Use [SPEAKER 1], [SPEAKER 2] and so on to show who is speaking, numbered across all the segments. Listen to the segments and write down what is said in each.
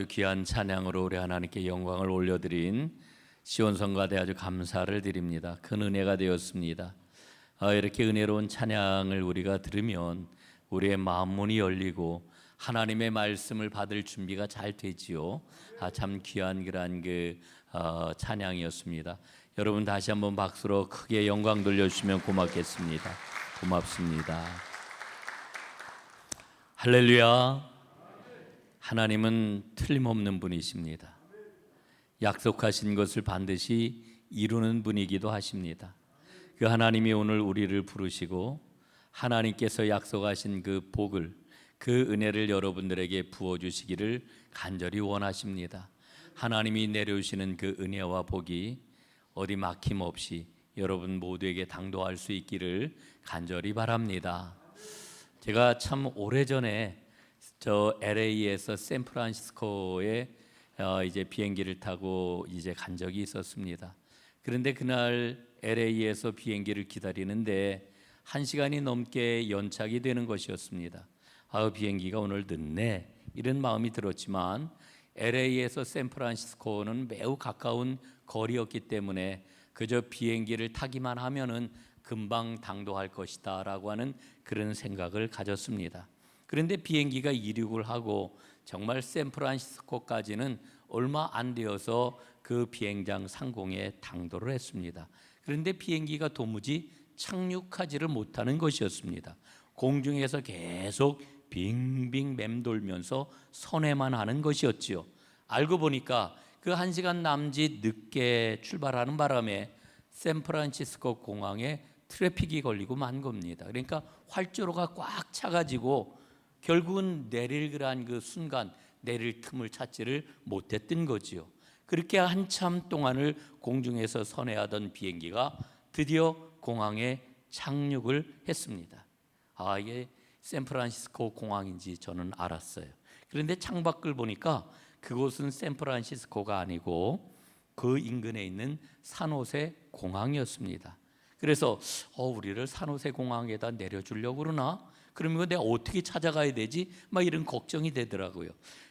[SPEAKER 1] 귀한 찬양으로 우리 하나님께 영광을 올려드린 시온성가대 아주 감사를 드립니다. 큰 은혜가 되었습니다. 이렇게 은혜로운 찬양을 우리가 들으면 우리의 마음 문이 열리고 하나님의 말씀을 받을 준비가 잘 되지요. 참 귀한 그러한 찬양이었습니다. 여러분 다시 한번 박수로 크게 영광 돌려주시면 고맙겠습니다. 고맙습니다. 할렐루야. 하나님은 틀림없는 분이십니다. 약속하신 것을 반드시 이루는 분이기도 하십니다. 그 하나님이 오늘 우리를 부르시고 하나님께서 약속하신 그 복을, 그 은혜를 여러분들에게 부어주시기를 간절히 원하십니다. 하나님이 내려주시는 그 은혜와 복이 어디 막힘없이 여러분 모두에게 당도할 수 있기를 간절히 바랍니다. 제가 참 오래전에 저 LA에서 샌프란시스코에 이제 비행기를 타고 이제 간 적이 있었습니다. 그런데 그날 LA에서 비행기를 기다리는데 1시간이 넘게 연착이 되는 것이었습니다. 비행기가 오늘 늦네 이런 마음이 들었지만 LA에서 샌프란시스코는 매우 가까운 거리였기 때문에 그저 비행기를 타기만 하면은 금방 당도할 것이다 라고 하는 그런 생각을 가졌습니다. 그런데 비행기가 이륙을 하고 정말 샌프란시스코까지는 얼마 안 되어서 그 비행장 상공에 당도를 했습니다. 그런데 비행기가 도무지 착륙하지를 못하는 것이었습니다. 공중에서 계속 빙빙 맴돌면서 선회만 하는 것이었지요. 알고 보니까 그 1시간 남짓 늦게 출발하는 바람에 샌프란시스코 공항에 트래픽이 걸리고 만 겁니다. 그러니까 활주로가 꽉 차가지고 결국은 내릴 그러한 그 순간 내릴 틈을 찾지를 못했던 거지요. 그렇게 한참 동안을 공중에서 선회하던 비행기가 드디어 공항에 착륙을 했습니다. 이게 샌프란시스코 공항인지 저는 알았어요. 그런데 창밖을 보니까 그곳은 샌프란시스코가 아니고 그 인근에 있는 산호세 공항이었습니다. 그래서 우리를 산호세 공항에다 내려주려고 그러나? 그러면 내가 어떻게 찾아가야 되지? 막 이런 걱정이 되더라고요.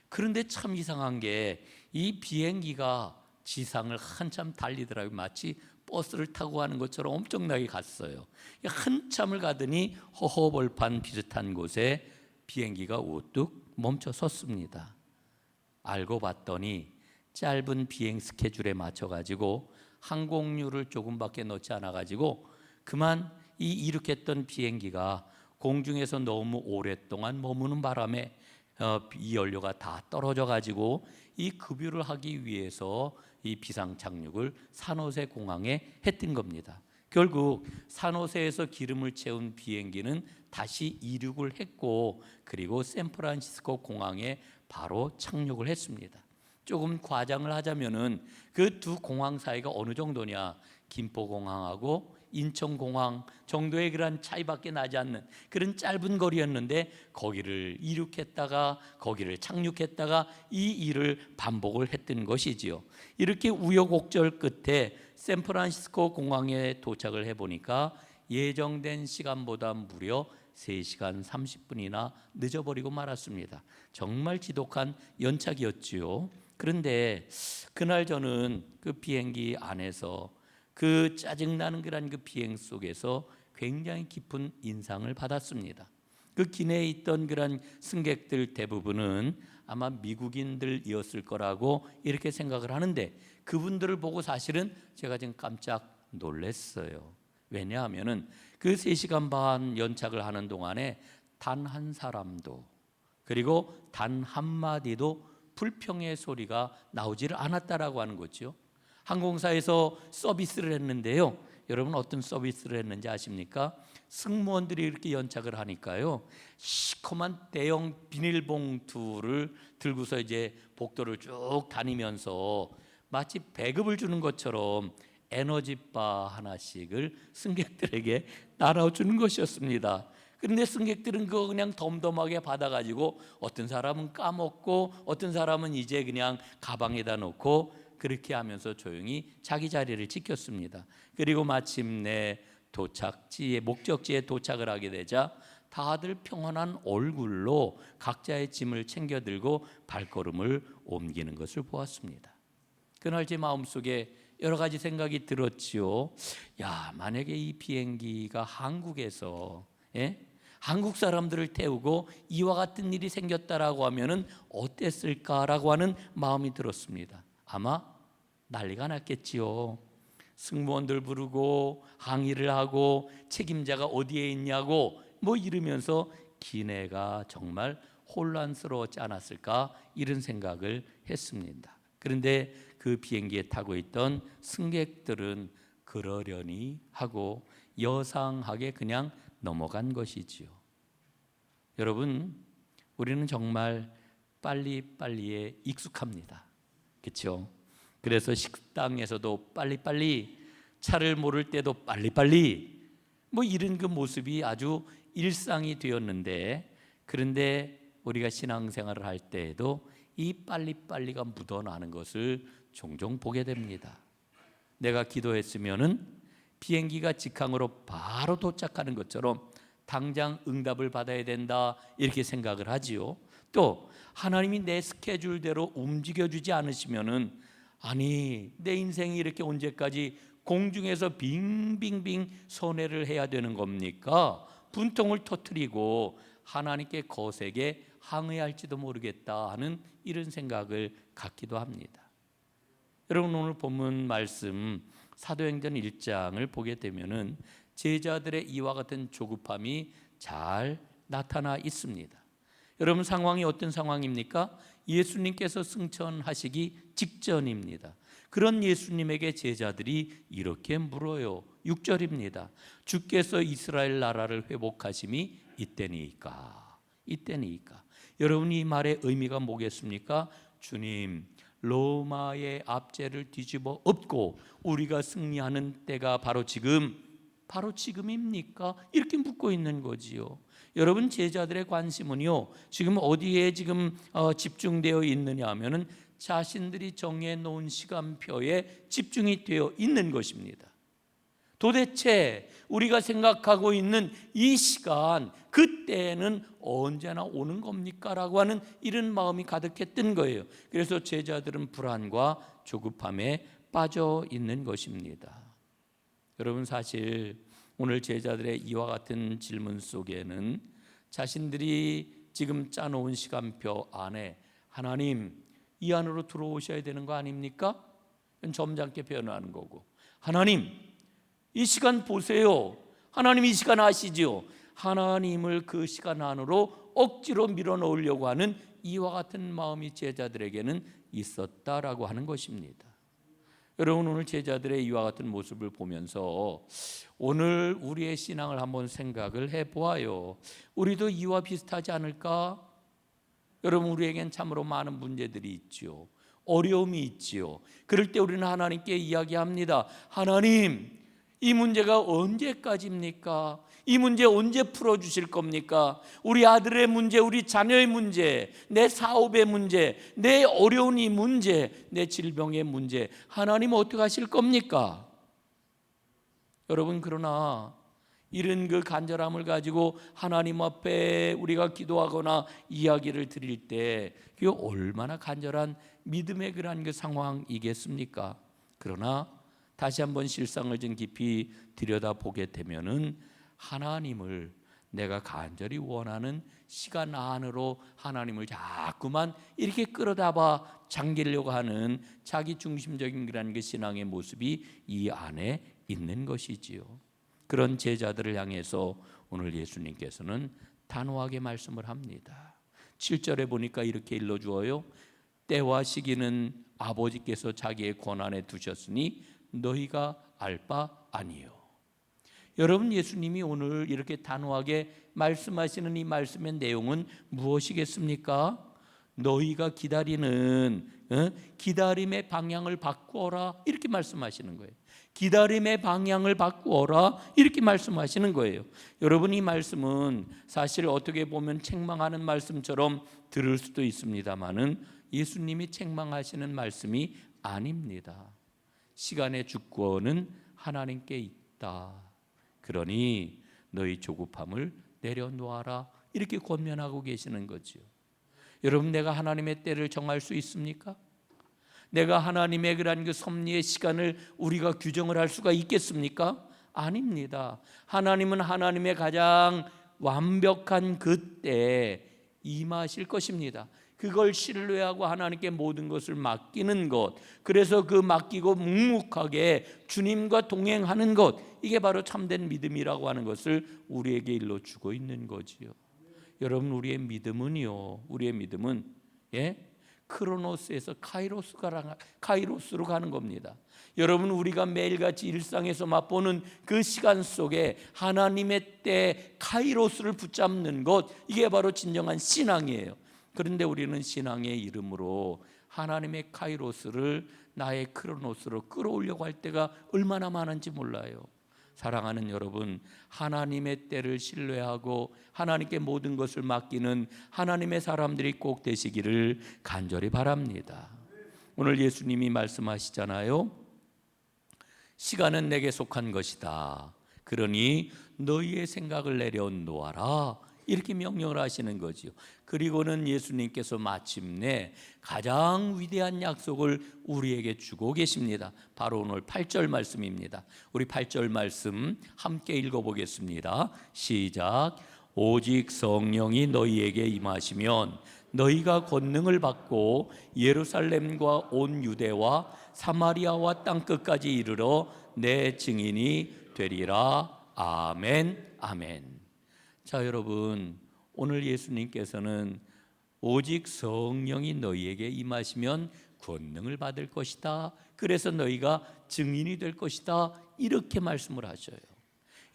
[SPEAKER 1] 그런데 참 이상한 게 이 비행기가 지상을 한참 달리더라고요. 마치 버스를 타고 가는 것처럼 엄청나게 갔어요. 한참을 가더니 허허벌판 비슷한 곳에 비행기가 우뚝 멈춰 섰습니다. 알고 봤더니 짧은 비행 스케줄에 맞춰가지고 항공료를 조금밖에 넣지 않아가지고 그만 이 이륙했던 비행기가 공중에서 너무 오랫동안 머무는 바람에 이 연료가 다 떨어져 가지고 이 급유를 하기 위해서 이 비상 착륙을 산호세 공항에 했던 겁니다. 결국 산호세에서 기름을 채운 비행기는 다시 이륙을 했고 그리고 샌프란시스코 공항에 바로 착륙을 했습니다. 조금 과장을 하자면은 그 두 공항 사이가 어느 정도냐? 김포공항하고 인천공항 정도의 그런 차이밖에 나지 않는 그런 짧은 거리였는데 거기를 이륙했다가 거기를 착륙했다가 이 일을 반복을 했던 것이지요. 이렇게 우여곡절 끝에 샌프란시스코 공항에 도착을 해보니까 예정된 시간보다 무려 3시간 30분이나 늦어버리고 말았습니다. 정말 지독한 연착이었지요. 그런데 그날 저는 그 비행기 안에서 그 짜증나는 그런 그 비행 속에서 굉장히 깊은 인상을 받았습니다. 그 기내에 있던 그런 승객들 대부분은 아마 미국인들이었을 거라고 이렇게 생각을 하는데 그분들을 보고 사실은 제가 지금 깜짝 놀랐어요. 왜냐하면은 그 3시간 반 연착을 하는 동안에 단 한 사람도 그리고 단 한마디도 불평의 소리가 나오지를 않았다라고 하는 거죠. 항공사에서 서비스를 했는데요. 여러분 어떤 서비스를 했는지 아십니까? 승무원들이 이렇게 연착을 하니까요. 시커먼 대형 비닐봉투를 들고서 이제 복도를 쭉 다니면서 마치 배급을 주는 것처럼 에너지바 하나씩을 승객들에게 나눠주는 것이었습니다. 그런데 승객들은 그거 그냥 덤덤하게 받아가지고 어떤 사람은 까먹고 어떤 사람은 이제 그냥 가방에다 놓고 그렇게 하면서 조용히 자기 자리를 지켰습니다. 그리고 마침내 목적지에 도착을 하게 되자 다들 평안한 얼굴로 각자의 짐을 챙겨 들고 발걸음을 옮기는 것을 보았습니다. 그날 제 마음속에 여러 가지 생각이 들었지요. 만약에 이 비행기가 한국에서 한국 사람들을 태우고 이와 같은 일이 생겼다라고 하면은 어땠을까라고 하는 마음이 들었습니다. 아마 난리가 났겠지요. 승무원들 부르고 항의를 하고 책임자가 어디에 있냐고 이러면서 기내가 정말 혼란스러웠지 않았을까, 이런 생각을 했습니다. 그런데 그 비행기에 타고 있던 승객들은 그러려니 하고 여상하게 그냥 넘어간 것이지요. 여러분, 우리는 정말 빨리빨리에 익숙합니다. 그렇죠? 그래서 식당에서도 빨리빨리, 차를 몰을 때도 빨리빨리, 이런 그 모습이 아주 일상이 되었는데, 그런데 우리가 신앙생활을 할 때에도 이 빨리빨리가 묻어나는 것을 종종 보게 됩니다. 내가 기도했으면은 비행기가 직항으로 바로 도착하는 것처럼 당장 응답을 받아야 된다, 이렇게 생각을 하지요. 또 하나님이 내 스케줄대로 움직여주지 않으시면은, 아니 내 인생이 이렇게 언제까지 공중에서 빙빙빙 손해를 해야 되는 겁니까? 분통을 터뜨리고 하나님께 거세게 항의할지도 모르겠다 하는 이런 생각을 갖기도 합니다. 여러분, 오늘 본문 말씀 사도행전 1장을 보게 되면은 제자들의 이와 같은 조급함이 잘 나타나 있습니다. 여러분, 상황이 어떤 상황입니까? 예수님께서 승천하시기 직전입니다. 그런 예수님에게 제자들이 이렇게 물어요. 6절입니다. 주께서 이스라엘 나라를 회복하심이 이때니까. 여러분, 이 말의 의미가 뭐겠습니까? 주님, 로마의 압제를 뒤집어 엎고 우리가 승리하는 때가 바로 지금입니까? 이렇게 묻고 있는 거지요. 여러분, 제자들의 관심은요, 지금 어디에 집중되어 있느냐 하면은 자신들이 정해 놓은 시간표에 집중이 되어 있는 것입니다. 도대체 우리가 생각하고 있는 이 시간, 그때는 언제나 오는 겁니까? 라고 하는 이런 마음이 가득했던 거예요. 그래서 제자들은 불안과 조급함에 빠져 있는 것입니다. 여러분, 사실 오늘 제자들의 이와 같은 질문 속에는 자신들이 지금 짜놓은 시간표 안에 하나님, 이 안으로 들어오셔야 되는 거 아닙니까? 점잖게 표현하는 거고, 하나님, 이 시간 보세요. 하나님, 이 시간 아시죠? 하나님을 그 시간 안으로 억지로 밀어넣으려고 하는 이와 같은 마음이 제자들에게는 있었다라고 하는 것입니다. 여러분, 오늘 제자들의 이와 같은 모습을 보면서 오늘 우리의 신앙을 한번 생각을 해보아요. 우리도 이와 비슷하지 않을까? 여러분, 우리에겐 참으로 많은 문제들이 있죠. 어려움이 있지요. 그럴 때 우리는 하나님께 이야기합니다. 하나님, 이 문제가 언제까지입니까? 이 문제 언제 풀어주실 겁니까? 우리 아들의 문제, 우리 자녀의 문제, 내 사업의 문제, 내 어려운 이 문제, 내 질병의 문제, 하나님 어떻게 하실 겁니까? 여러분, 그러나 이런 그 간절함을 가지고 하나님 앞에 우리가 기도하거나 이야기를 드릴 때 그게 얼마나 간절한 믿음의 그런 그 상황이겠습니까? 그러나 다시 한번 실상을 좀 깊이 들여다보게 되면은 하나님을 내가 간절히 원하는 시간 안으로 하나님을 자꾸만 이렇게 끌어다봐 잠기려고 하는 자기 중심적인 그런 그 신앙의 모습이 이 안에 있는 것이지요. 그런 제자들을 향해서 오늘 예수님께서는 단호하게 말씀을 합니다. 7절에 보니까 이렇게 일러주어요. 때와 시기는 아버지께서 자기의 권한에 두셨으니 너희가 알 바 아니요. 여러분, 예수님이 오늘 이렇게 단호하게 말씀하시는 이 말씀의 내용은 무엇이겠습니까? 너희가 기다리는 기다림의 방향을 바꾸어라, 이렇게 말씀하시는 거예요. 기다림의 방향을 바꾸어라, 이렇게 말씀하시는 거예요. 여러분, 이 말씀은 사실 어떻게 보면 책망하는 말씀처럼 들을 수도 있습니다만은 예수님이 책망하시는 말씀이 아닙니다. 시간의 주권은 하나님께 있다. 그러니 너희 조급함을 내려놓아라 이렇게 권면하고 계시는 거죠. 여러분, 내가 하나님의 때를 정할 수 있습니까? 내가 하나님의 그런 그 섭리의 시간을 우리가 규정을 할 수가 있겠습니까? 아닙니다. 하나님은 하나님의 가장 완벽한 그때에 임하실 것입니다. 그걸 신뢰하고 하나님께 모든 것을 맡기는 것, 그래서 그 맡기고 묵묵하게 주님과 동행하는 것, 이게 바로 참된 믿음이라고 하는 것을 우리에게 일러주고 있는 거지요. 여러분, 우리의 믿음은요, 우리의 믿음은 크로노스에서 카이로스로 가는 겁니다. 여러분, 우리가 매일같이 일상에서 맛보는 그 시간 속에 하나님의 때 카이로스를 붙잡는 것, 이게 바로 진정한 신앙이에요. 그런데 우리는 신앙의 이름으로 하나님의 카이로스를 나의 크로노스로 끌어오려고 할 때가 얼마나 많은지 몰라요. 사랑하는 여러분, 하나님의 때를 신뢰하고 하나님께 모든 것을 맡기는 하나님의 사람들이 꼭 되시기를 간절히 바랍니다. 오늘 예수님이 말씀하시잖아요. 시간은 내게 속한 것이다. 그러니 너희의 생각을 내려놓아라. 이렇게 명령을 하시는 거지요. 그리고는 예수님께서 마침내 가장 위대한 약속을 우리에게 주고 계십니다. 바로 오늘 8절 말씀입니다. 우리 8절 말씀 함께 읽어보겠습니다. 시작. 오직 성령이 너희에게 임하시면 너희가 권능을 받고 예루살렘과 온 유대와 사마리아와 땅끝까지 이르러 내 증인이 되리라. 아멘, 아멘. 자, 여러분, 오늘 예수님께서는 오직 성령이 너희에게 임하시면 권능을 받을 것이다. 그래서 너희가 증인이 될 것이다. 이렇게 말씀을 하셔요.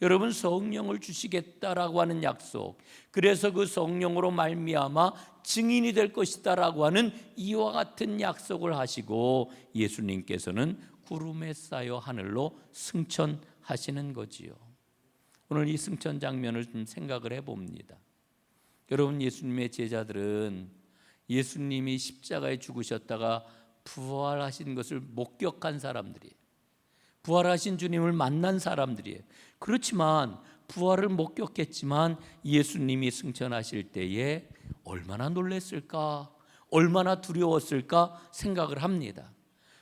[SPEAKER 1] 여러분, 성령을 주시겠다라고 하는 약속, 그래서 그 성령으로 말미암아 증인이 될 것이다라고 하는 이와 같은 약속을 하시고 예수님께서는 구름에 쌓여 하늘로 승천하시는 거지요. 오늘 이 승천 장면을 좀 생각을 해봅니다. 여러분, 예수님의 제자들은 예수님이 십자가에 죽으셨다가 부활하신 것을 목격한 사람들이에요. 부활하신 주님을 만난 사람들이에요. 그렇지만 부활을 목격했지만 예수님이 승천하실 때에 얼마나 놀랐을까, 얼마나 두려웠을까 생각을 합니다.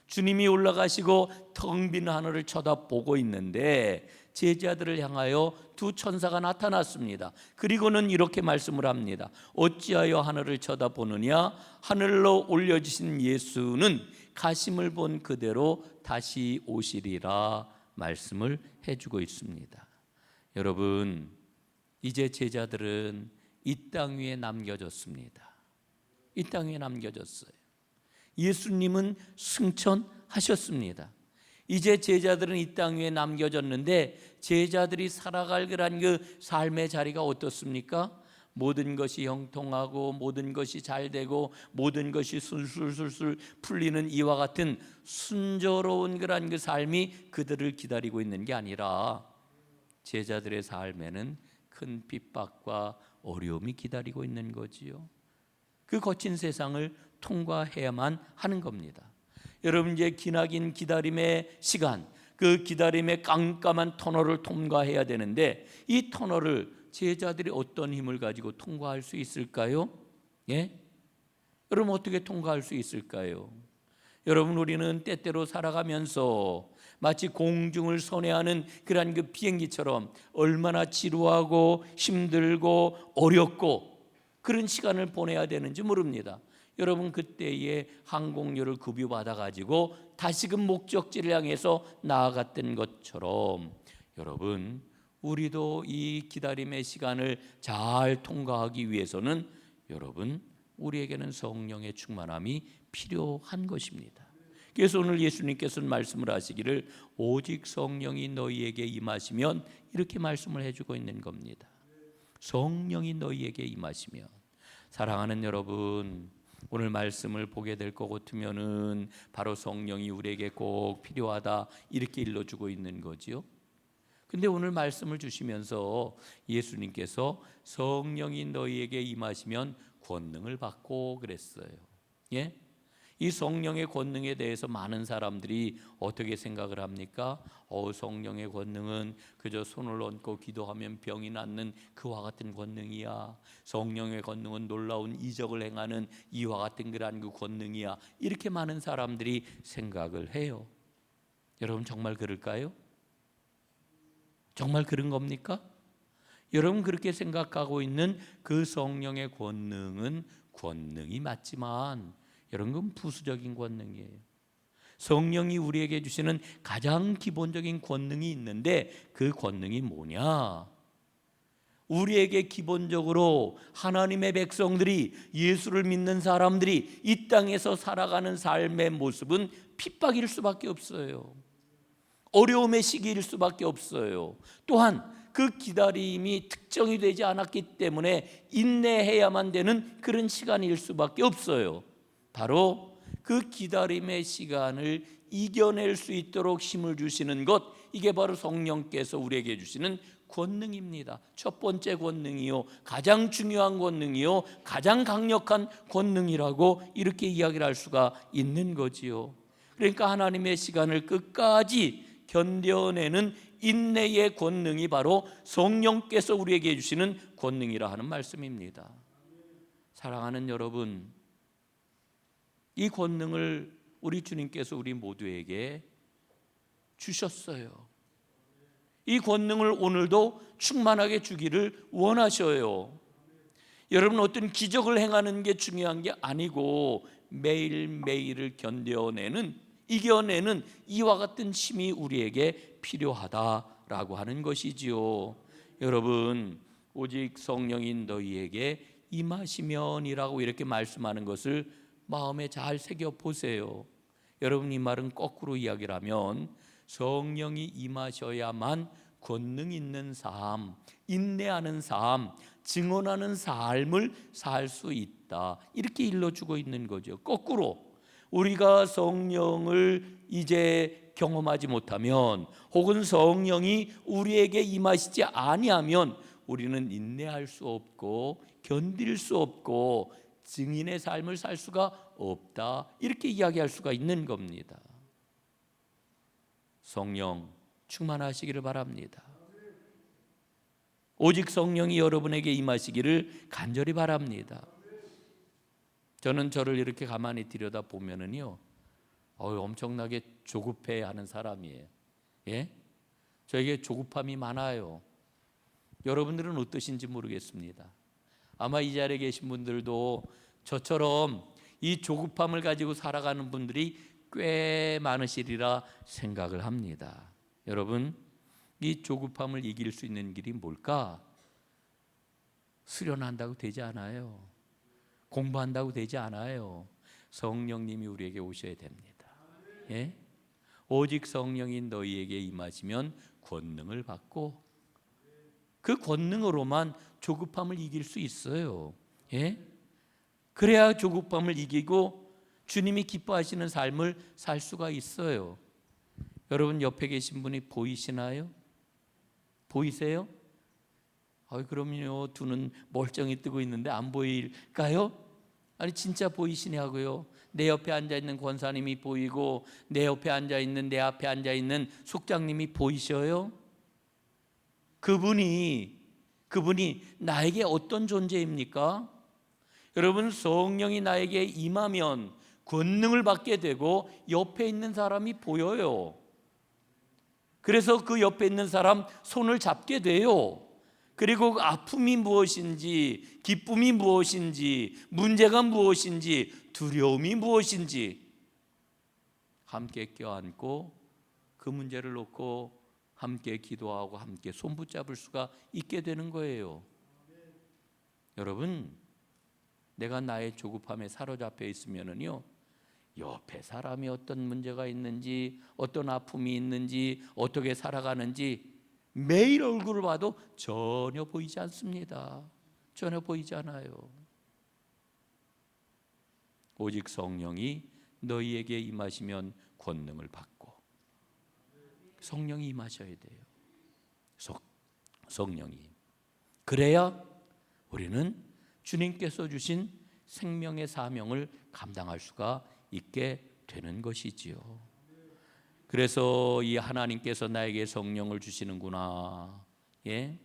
[SPEAKER 1] 주님이 올라가시고 텅 빈 하늘을 쳐다보고 있는데 제자들을 향하여 두 천사가 나타났습니다. 그리고는 이렇게 말씀을 합니다. 어찌하여 하늘을 쳐다보느냐? 하늘로 올려지신 예수는 가심을 본 그대로 다시 오시리라 말씀을 해주고 있습니다. 여러분, 이제 제자들은 이 땅 위에 남겨졌습니다. 이 땅 위에 남겨졌어요. 예수님은 승천하셨습니다. 이제 제자들은 이 땅 위에 남겨졌는데 제자들이 살아갈 그런 그 삶의 자리가 어떻습니까? 모든 것이 형통하고 모든 것이 잘 되고 모든 것이 술술술술 풀리는 이와 같은 순조로운 그런 그 삶이 그들을 기다리고 있는 게 아니라 제자들의 삶에는 큰 핍박과 어려움이 기다리고 있는 거지요. 그 거친 세상을 통과해야만 하는 겁니다. 여러분, 이제 기나긴 기다림의 시간, 그 기다림의 깜깜한 터널을 통과해야 되는데 이 터널을 제자들이 어떤 힘을 가지고 통과할 수 있을까요? 여러분, 어떻게 통과할 수 있을까요? 여러분, 우리는 때때로 살아가면서 마치 공중을 선회하는 그런 그 비행기처럼 얼마나 지루하고 힘들고 어렵고 그런 시간을 보내야 되는지 모릅니다. 여러분, 그때에 항공료를 급유받아 가지고 다시금 목적지를 향해서 나아갔던 것처럼 여러분, 우리도 이 기다림의 시간을 잘 통과하기 위해서는 여러분, 우리에게는 성령의 충만함이 필요한 것입니다. 그래서 오늘 예수님께서는 말씀을 하시기를 오직 성령이 너희에게 임하시면 이렇게 말씀을 해주고 있는 겁니다. 성령이 너희에게 임하시면. 사랑하는 여러분, 오늘 말씀을 보게 될 것 같으면은 바로 성령이 우리에게 꼭 필요하다 이렇게 일러주고 있는 거지요. 근데 오늘 말씀을 주시면서 예수님께서 성령이 너희에게 임하시면 권능을 받고 그랬어요. 이 성령의 권능에 대해서 많은 사람들이 어떻게 생각을 합니까? 성령의 권능은 그저 손을 얹고 기도하면 병이 낫는 그와 같은 권능이야. 성령의 권능은 놀라운 이적을 행하는 이와 같은 그러한 그 권능이야. 이렇게 많은 사람들이 생각을 해요. 여러분 정말 그럴까요? 정말 그런 겁니까? 여러분 그렇게 생각하고 있는 그 성령의 권능은 권능이 맞지만 여러분 그건 부수적인 권능이에요. 성령이 우리에게 주시는 가장 기본적인 권능이 있는데 그 권능이 뭐냐? 우리에게 기본적으로 하나님의 백성들이, 예수를 믿는 사람들이 이 땅에서 살아가는 삶의 모습은 핍박일 수밖에 없어요. 어려움의 시기일 수밖에 없어요. 또한 그 기다림이 특정이 되지 않았기 때문에 인내해야만 되는 그런 시간일 수밖에 없어요. 바로 그 기다림의 시간을 이겨낼 수 있도록 힘을 주시는 것, 이게 바로 성령께서 우리에게 주시는 권능입니다. 첫 번째 권능이요, 가장 중요한 권능이요, 가장 강력한 권능이라고 이렇게 이야기를 할 수가 있는 거지요. 그러니까 하나님의 시간을 끝까지 견뎌내는 인내의 권능이 바로 성령께서 우리에게 주시는 권능이라 하는 말씀입니다. 사랑하는 여러분, 이 권능을 우리 주님께서 우리 모두에게 주셨어요. 이 권능을 오늘도 충만하게 주기를 원하셔요. 여러분 어떤 기적을 행하는 게 중요한 게 아니고 매일매일을 이겨내는 이와 같은 힘이 우리에게 필요하다라고 하는 것이지요. 여러분 오직 성령인 너희에게 임하시면이라고 이렇게 말씀하는 것을 마음에 잘 새겨보세요. 여러분 이 말은 거꾸로 이야기를 하면 성령이 임하셔야만 권능 있는 삶, 인내하는 삶, 증언하는 삶을 살 수 있다, 이렇게 일러주고 있는 거죠. 거꾸로 우리가 성령을 이제 경험하지 못하면, 혹은 성령이 우리에게 임하시지 아니하면 우리는 인내할 수 없고 견딜 수 없고 증인의 삶을 살 수가 없다, 이렇게 이야기할 수가 있는 겁니다. 성령 충만하시기를 바랍니다. 오직 성령이 여러분에게 임하시기를 간절히 바랍니다. 저는 저를 이렇게 가만히 들여다보면은요, 엄청나게 조급해하는 사람이에요. 예? 저에게 조급함이 많아요. 여러분들은 어떠신지 모르겠습니다. 아마 이 자리에 계신 분들도 저처럼 이 조급함을 가지고 살아가는 분들이 꽤 많으시리라 생각을 합니다. 여러분, 이 조급함을 이길 수 있는 길이 뭘까? 수련한다고 되지 않아요. 공부한다고 되지 않아요. 성령님이 우리에게 오셔야 됩니다. 예? 오직 성령인 너희에게 임하시면 권능을 받고 그 권능으로만 조급함을 이길 수 있어요. 예? 그래야 조급함을 이기고 주님이 기뻐하시는 삶을 살 수가 있어요. 여러분 옆에 계신 분이 보이시나요? 보이세요? 그럼요. 두 눈 멀쩡히 뜨고 있는데 안 보일까요? 아니 진짜 보이시냐고요. 내 옆에 앉아있는 권사님이 보이고 내 옆에 앉아있는, 내 앞에 앉아있는 속장님이 보이셔요? 그분이 나에게 어떤 존재입니까? 여러분 성령이 나에게 임하면 권능을 받게 되고 옆에 있는 사람이 보여요. 그래서 그 옆에 있는 사람 손을 잡게 돼요. 그리고 아픔이 무엇인지, 기쁨이 무엇인지, 문제가 무엇인지, 두려움이 무엇인지 함께 껴안고 그 문제를 놓고 함께 기도하고 함께 손붙잡을 수가 있게 되는 거예요. 여러분, 내가 나의 조급함에 사로잡혀 있으면은요, 옆에 사람이 어떤 문제가 있는지, 어떤 아픔이 있는지, 어떻게 살아가는지 매일 얼굴을 봐도 전혀 보이지 않습니다. 전혀 보이지 않아요. 오직 성령이 너희에게 임하시면 권능을 받고, 성령이 임하셔야 돼요. 성령이. 그래야 우리는 주님께서 주신 생명의 사명을 감당할 수가 있게 되는 것이지요. 그래서 이 하나님께서 나에게 성령을 주시는구나, 예?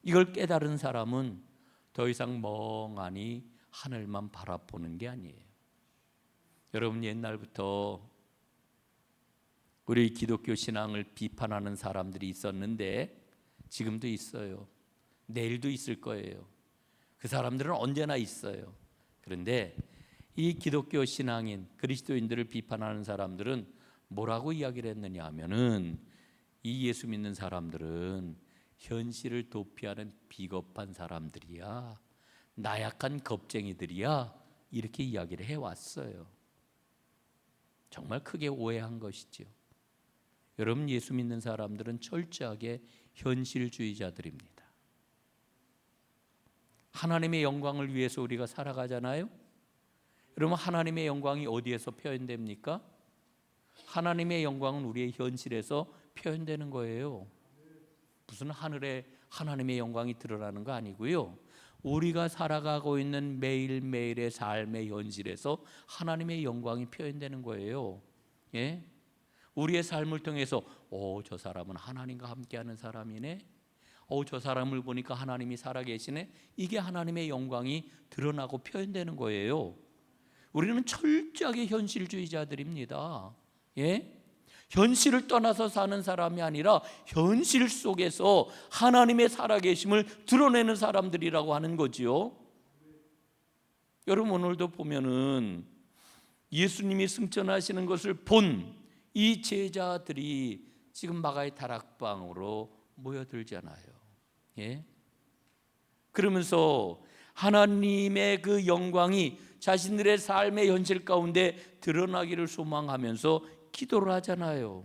[SPEAKER 1] 이걸 깨달은 사람은 더 이상 멍하니 하늘만 바라보는 게 아니에요. 여러분, 옛날부터 우리 기독교 신앙을 비판하는 사람들이 있었는데 지금도 있어요. 내일도 있을 거예요. 그 사람들은 언제나 있어요. 그런데 이 기독교 신앙인 그리스도인들을 비판하는 사람들은 뭐라고 이야기를 했느냐 하면은, 이 예수 믿는 사람들은 현실을 도피하는 비겁한 사람들이야, 나약한 겁쟁이들이야, 이렇게 이야기를 해왔어요. 정말 크게 오해한 것이죠. 여러분, 예수 믿는 사람들은 철저하게 현실주의자들입니다. 하나님의 영광을 위해서 우리가 살아가잖아요. 여러분, 하나님의 영광이 어디에서 표현됩니까? 하나님의 영광은 우리의 현실에서 표현되는 거예요. 무슨 하늘에 하나님의 영광이 드러나는 거 아니고요. 우리가 살아가고 있는 매일매일의 삶의 현실에서 하나님의 영광이 표현되는 거예요. 예? 우리의 삶을 통해서 저 사람은 하나님과 함께하는 사람이네. 저 사람을 보니까 하나님이 살아계시네. 이게 하나님의 영광이 드러나고 표현되는 거예요. 우리는 철저하게 현실주의자들입니다. 예? 현실을 떠나서 사는 사람이 아니라 현실 속에서 하나님의 살아계심을 드러내는 사람들이라고 하는 거지요. 여러분, 오늘도 보면은 예수님이 승천하시는 것을 본 이 제자들이 지금 마가의 다락방으로 모여들잖아요. 예? 그러면서 하나님의 그 영광이 자신들의 삶의 현실 가운데 드러나기를 소망하면서 기도를 하잖아요.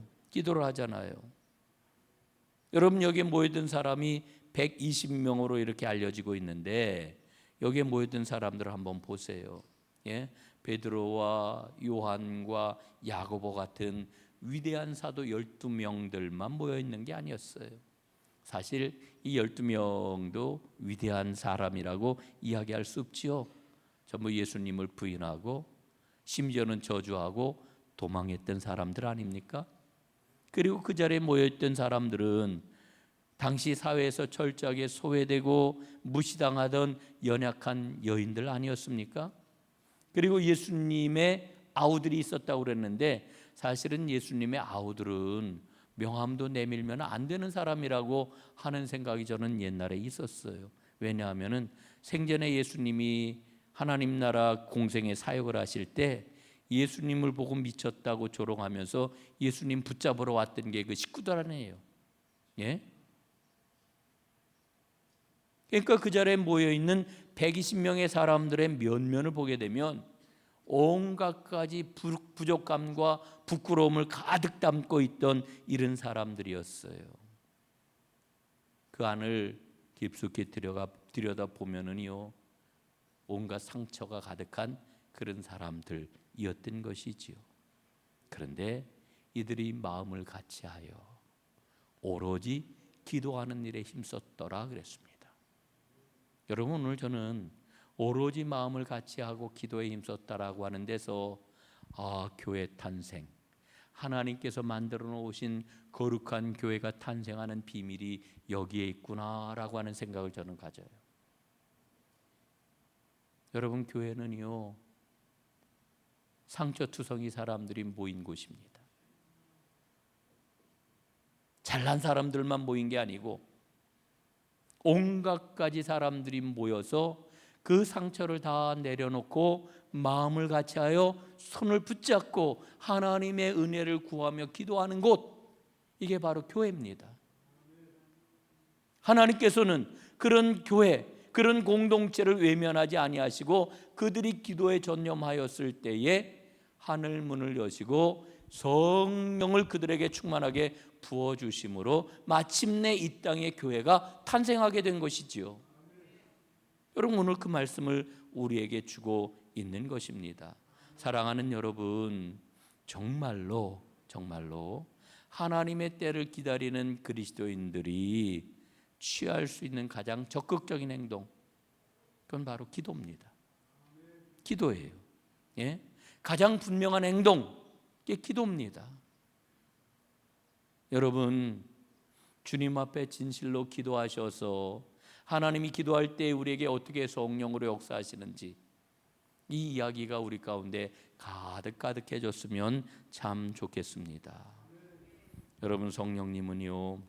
[SPEAKER 1] 여러분, 여기에 모여든 사람이 120명으로 이렇게 알려지고 있는데, 여기에 모여든 사람들을 한번 보세요. 예? 베드로와 요한과 야고보 같은 위대한 사도 12명들만 모여 있는 게 아니었어요. 사실 이 12명도 위대한 사람이라고 이야기할 수 없지요. 전부 예수님을 부인하고 심지어는 저주하고 도망했던 사람들 아닙니까? 그리고 그 자리에 모여있던 사람들은 당시 사회에서 철저하게 소외되고 무시당하던 연약한 여인들 아니었습니까? 그리고 예수님의 아우들이 있었다고 그랬는데, 사실은 예수님의 아우들은 명함도 내밀면 안 되는 사람이라고 하는 생각이 저는 옛날에 있었어요. 왜냐하면 생전에 예수님이 하나님 나라 공생의 사역을 하실 때 예수님을 보고 미쳤다고 조롱하면서 예수님 붙잡으러 왔던 게 그 식구들 아니에요. 예? 그러니까 그 자리에 모여있는 120명의 사람들의 면면을 보게 되면 온갖 가지 부족감과 부끄러움을 가득 담고 있던 이런 사람들이었어요. 그 안을 깊숙이 들여다보면은요, 온갖 상처가 가득한 그런 사람들이었던 것이지요. 그런데 이들이 마음을 같이하여 오로지 기도하는 일에 힘썼더라 그랬습니다. 여러분, 오늘 저는 오로지 마음을 같이하고 기도에 힘썼다라고 하는 데서 교회 탄생, 하나님께서 만들어 놓으신 거룩한 교회가 탄생하는 비밀이 여기에 있구나라고 하는 생각을 저는 가져요. 여러분, 교회는요, 상처투성이 사람들이 모인 곳입니다. 잘난 사람들만 모인 게 아니고 온갖 가지 사람들이 모여서 그 상처를 다 내려놓고 마음을 같이하여 손을 붙잡고 하나님의 은혜를 구하며 기도하는 곳, 이게 바로 교회입니다. 하나님께서는 그런 교회, 그런 공동체를 외면하지 아니하시고 그들이 기도에 전념하였을 때에 하늘 문을 여시고 성령을 그들에게 충만하게 부어주심으로 마침내 이 땅의 교회가 탄생하게 된 것이지요. 여러분, 오늘 그 말씀을 우리에게 주고 있는 것입니다. 사랑하는 여러분, 정말로 하나님의 때를 기다리는 그리스도인들이 취할 수 있는 가장 적극적인 행동, 그건 바로 기도입니다. 기도예요. 예? 가장 분명한 행동, 이게 기도입니다. 여러분, 주님 앞에 진실로 기도하셔서 하나님이 기도할 때 우리에게 어떻게 성령으로 역사하시는지 이 이야기가 우리 가운데 가득가득해졌으면 참 좋겠습니다. 여러분, 성령님은요,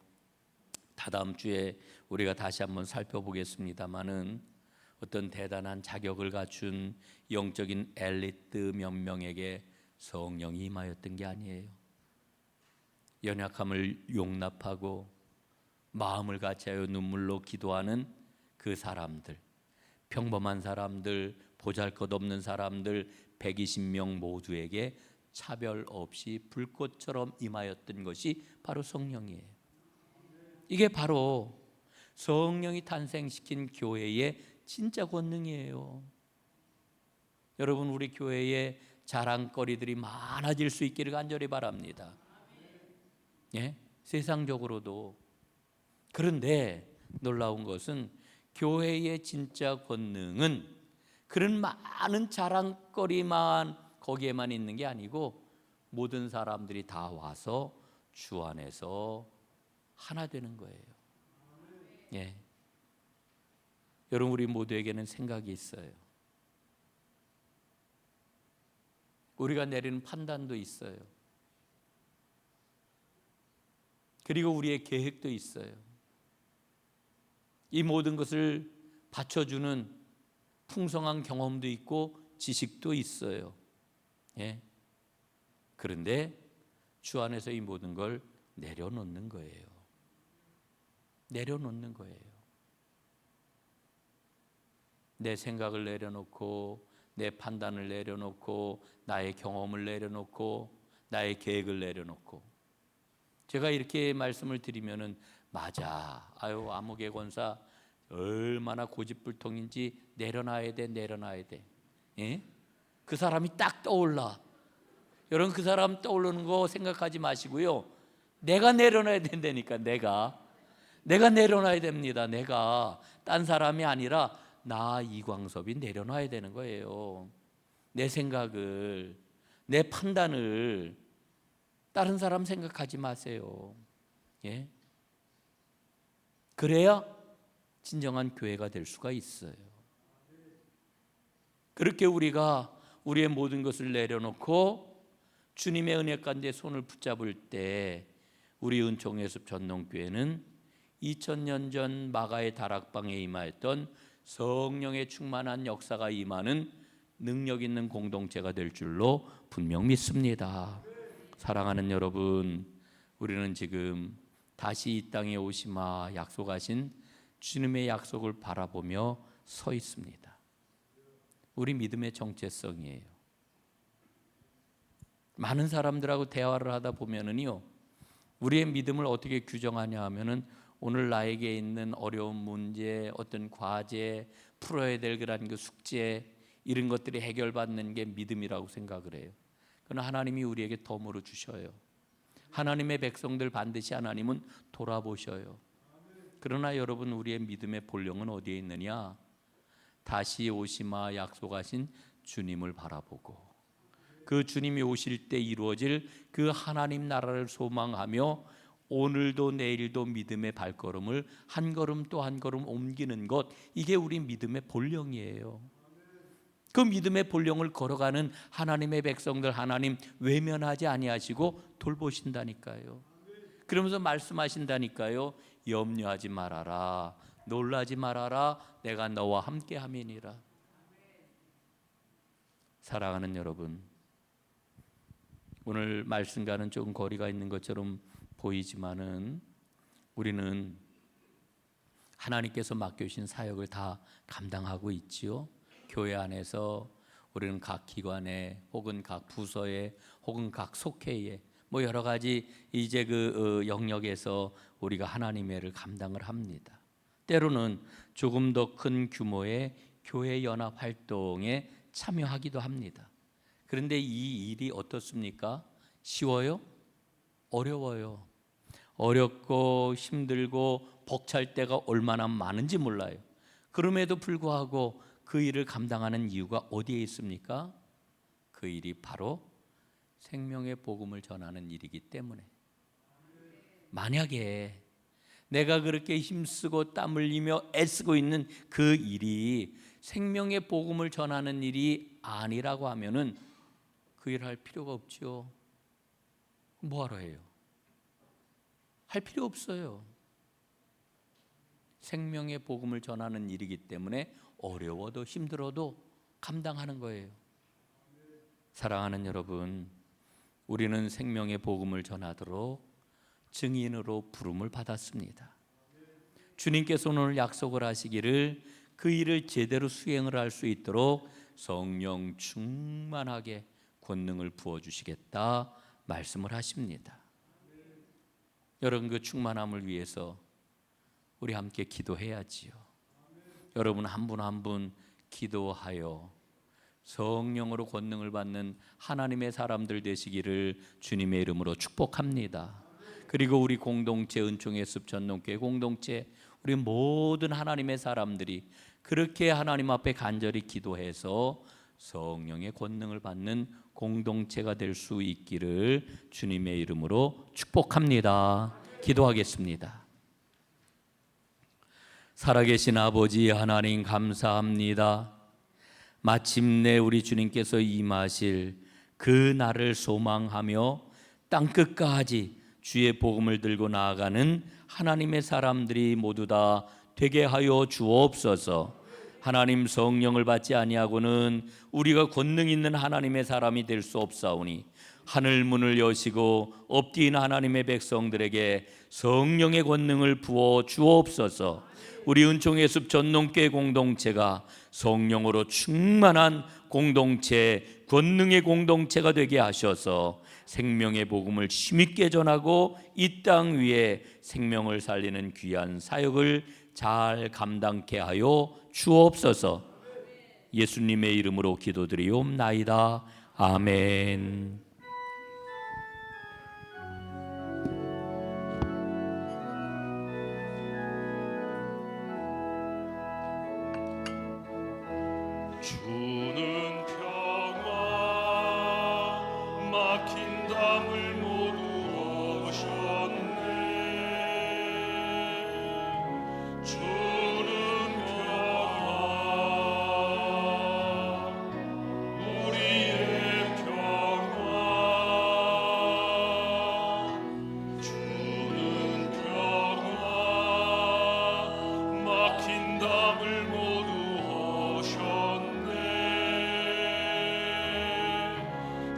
[SPEAKER 1] 다다음 주에 우리가 다시 한번 살펴보겠습니다마는 어떤 대단한 자격을 갖춘 영적인 엘리트 몇 명에게 성령이 임하였던 게 아니에요. 연약함을 용납하고 마음을 같이하여 눈물로 기도하는 그 사람들, 평범한 사람들, 보잘것없는 사람들 120명 모두에게 차별 없이 불꽃처럼 임하였던 것이 바로 성령이에요. 이게 바로 성령이 탄생시킨 교회의 진짜 권능이에요. 여러분, 우리 교회에 자랑거리들이 많아질 수 있기를 간절히 바랍니다. 예? 세상적으로도. 그런데 놀라운 것은 교회의 진짜 권능은 그런 많은 자랑거리만 거기에만 있는 게 아니고 모든 사람들이 다 와서 주 안에서 하나 되는 거예요. 예. 여러분, 우리 모두에게는 생각이 있어요. 우리가 내리는 판단도 있어요. 그리고 우리의 계획도 있어요. 이 모든 것을 받쳐주는 풍성한 경험도 있고 지식도 있어요. 예. 그런데 주 안에서 이 모든 걸 내려놓는 거예요. 내려놓는 거예요. 내 생각을 내려놓고 내 판단을 내려놓고 나의 경험을 내려놓고 나의 계획을 내려놓고 제가 이렇게 말씀을 드리면은 맞아. 아유, 아무개 권사 얼마나 고집불통인지 내려놔야 돼. 예? 그 사람이 딱 떠올라. 여러분, 그 사람 떠오르는 거 생각하지 마시고요. 내가 내려놔야 된다니까. 내가 내려놔야 됩니다. 내가 딴 사람이 아니라 나 이광섭이 내려놔야 되는 거예요. 내 생각을, 내 판단을 다른 사람 생각하지 마세요. 예? 그래야 진정한 교회가 될 수가 있어요. 그렇게 우리가 우리의 모든 것을 내려놓고 주님의 은혜 가운데 손을 붙잡을 때 우리 은총예습 전농교회는 2000년 전 마가의 다락방에 임하였던 성령의 충만한 역사가 임하는 능력 있는 공동체가 될 줄로 분명 믿습니다. 사랑하는 여러분, 우리는 지금 다시 이 땅에 오시마 약속하신 주님의 약속을 바라보며 서 있습니다. 우리 믿음의 정체성이에요. 많은 사람들하고 대화를 하다 보면은요, 우리의 믿음을 어떻게 규정하냐 하면은 오늘 나에게 있는 어려운 문제, 어떤 과제, 풀어야 될 그런 그 숙제, 이런 것들이 해결받는 게 믿음이라고 생각을 해요. 그러나 하나님이 우리에게 덤으로 주셔요. 하나님의 백성들 반드시 하나님은 돌아보셔요. 그러나 여러분, 우리의 믿음의 본령은 어디에 있느냐? 다시 오시마 약속하신 주님을 바라보고 그 주님이 오실 때 이루어질 그 하나님 나라를 소망하며 오늘도 내일도 믿음의 발걸음을 한 걸음 또 한 걸음 옮기는 것, 이게 우리 믿음의 본령이에요. 그 믿음의 본령을 걸어가는 하나님의 백성들 하나님 외면하지 아니하시고 돌보신다니까요. 그러면서 말씀하신다니까요. 염려하지 말아라, 놀라지 말아라, 내가 너와 함께 함이니라. 사랑하는 여러분, 오늘 말씀과는 조금 거리가 있는 것처럼 보이지만은 우리는 하나님께서 맡겨주신 사역을 다 감당하고 있지요. 교회 안에서 우리는 각 기관에 혹은 각 부서에 혹은 각 속회에 뭐 여러 가지 이제 그 영역에서 우리가 하나님의 일을 감당을 합니다. 때로는 조금 더 큰 규모의 교회 연합 활동에 참여하기도 합니다. 그런데 이 일이 어떻습니까? 쉬워요? 어려워요. 어렵고 힘들고 벅찰 때가 얼마나 많은지 몰라요. 그럼에도 불구하고 그 일을 감당하는 이유가 어디에 있습니까? 그 일이 바로 생명의 복음을 전하는 일이기 때문에, 만약에 내가 그렇게 힘쓰고 땀 흘리며 애쓰고 있는 그 일이 생명의 복음을 전하는 일이 아니라고 하면은 그 일을 할 필요가 없죠. 뭐하러 해요? 할 필요 없어요. 생명의 복음을 전하는 일이기 때문에 어려워도 힘들어도 감당하는 거예요. 사랑하는 여러분, 우리는 생명의 복음을 전하도록 증인으로 부름을 받았습니다. 주님께서 오늘 약속을 하시기를 그 일을 제대로 수행을 할 수 있도록 성령 충만하게 권능을 부어주시겠다 말씀을 하십니다. 여러분, 그 충만함을 위해서 우리 함께 기도해야지요. 여러분 한 분 한 분 기도하여 성령으로 권능을 받는 하나님의 사람들 되시기를 주님의 이름으로 축복합니다. 그리고 우리 공동체, 은총의 숲 전농교회 공동체, 우리 모든 하나님의 사람들이 그렇게 하나님 앞에 간절히 기도해서 성령의 권능을 받는 공동체가 될 수 있기를 주님의 이름으로 축복합니다. 기도하겠습니다. 살아계신 아버지 하나님, 감사합니다. 마침내 우리 주님께서 임하실 그 날을 소망하며 땅끝까지 주의 복음을 들고 나아가는 하나님의 사람들이 모두 다 되게 하여 주옵소서. 하나님, 성령을 받지 아니하고는 우리가 권능 있는 하나님의 사람이 될 수 없사오니 하늘 문을 여시고 엎드린 하나님의 백성들에게 성령의 권능을 부어 주옵소서. 우리 은총의 숲 전농교회 공동체가 성령으로 충만한 공동체, 권능의 공동체가 되게 하셔서 생명의 복음을 힘있게 전하고 이 땅 위에 생명을 살리는 귀한 사역을 잘 감당케 하여 주옵소서. 예수님의 이름으로 기도드리옵나이다. 아멘.
[SPEAKER 2] 주는 평화 막힌 담을 모두 오셨네. 주는 평화 우리의 평화. 주는 평화 막힌 담을 모두 오셨네.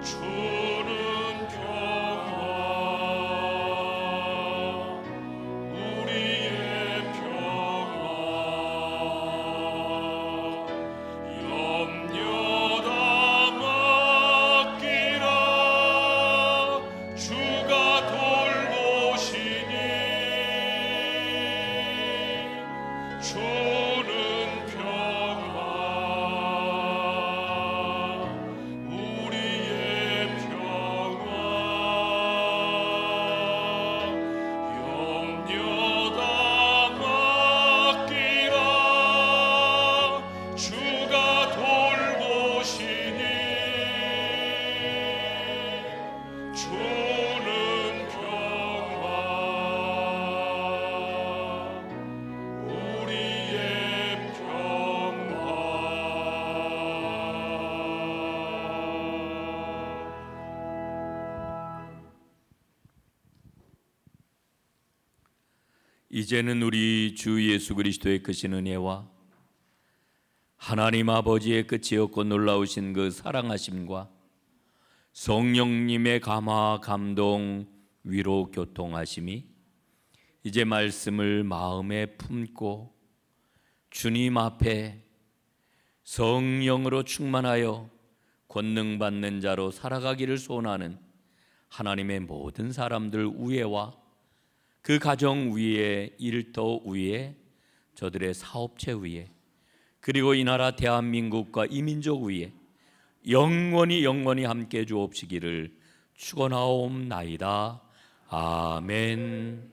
[SPEAKER 2] 주는 평화 우리의 평화. 염려 다 맡기라. 주가 돌보시니. 주는 평화 우리의 평화. 염려 다 맡기라. 주가 돌보시니. 주는 평화 우리의 평화.
[SPEAKER 1] 이제는 우리 주 예수 그리스도의 크신 은혜와 하나님 아버지의 끝이 없고 놀라우신 그 사랑하심과 성령님의 감화, 감동, 위로, 교통하심이 이제 말씀을 마음에 품고 주님 앞에 성령으로 충만하여 권능 받는 자로 살아가기를 소원하는 하나님의 모든 사람들 위에와 그 가정 위에, 일터 위에, 저들의 사업체 위에, 그리고 이 나라 대한민국과 이 민족 위에 영원히 함께 주옵시기를 축원하옵나이다. 아멘.